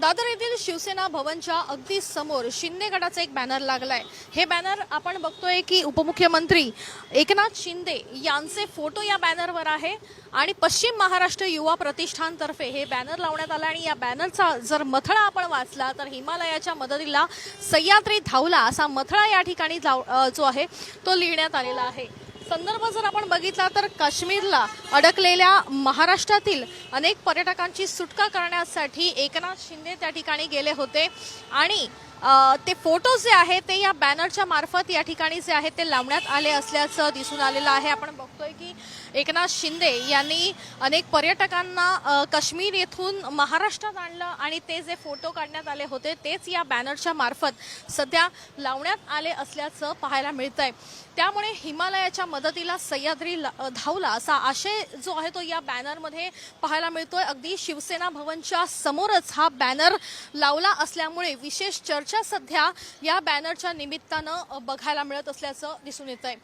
दादर येथील शिवसेना भवनच्या अगदी समोर शिंदे गटाचा एक बॅनर लागलाय। हे बॅनर आपण बघतोय की उपमुख्यमंत्री एकनाथ शिंदे यांचे फोटो या बॅनरवर आहे आणि पश्चिम महाराष्ट्र युवा प्रतिष्ठानतर्फे हे बॅनर लावण्यात आलं आणि या बॅनरचा जर मथळा आपण वाचला तर हिमालयाच्या मदतीला सह्याद्री धावला असा मथळा या ठिकाणी जो आहे तो लिहिण्यात आलेला आहे। संदर्भ जर आपण बघितला तर काश्मीरला अडकलेल्या महाराष्ट्रातील अनेक पर्यटकांची सुटका करण्यासाठी एकनाथ शिंदे त्या ठिकाणी गेले होते आणि ते फोटो जे आहेत ते या बॅनरच्या मार्फत या ठिकाणी जे आहेत ते लावण्यात आले असल्याचं दिसून आलेलं आहे। आपण बघतोय की एकनाथ शिंदे यांनी अनेक पर्यटकांना काश्मीर येथून महाराष्ट्रात आणलं आणि ते जे फोटो काढण्यात आले होते तेच या बॅनरच्या मार्फत सध्या लावण्यात आले असल्याचं पाहायला मिळतंय। त्यामुळे हिमालयाच्या मदतीला सह्याद्री धावला असा आशय जो आहे तो या बॅनरमध्ये पाहायला मिळतोय। अगदी शिवसेना भवनच्या समोरच हा बॅनर लावला असल्यामुळे विशेष चर्चा सध्या या बॅनरच्या निमित्तानं बघायला मिळत असल्याचं दिसून येतंय।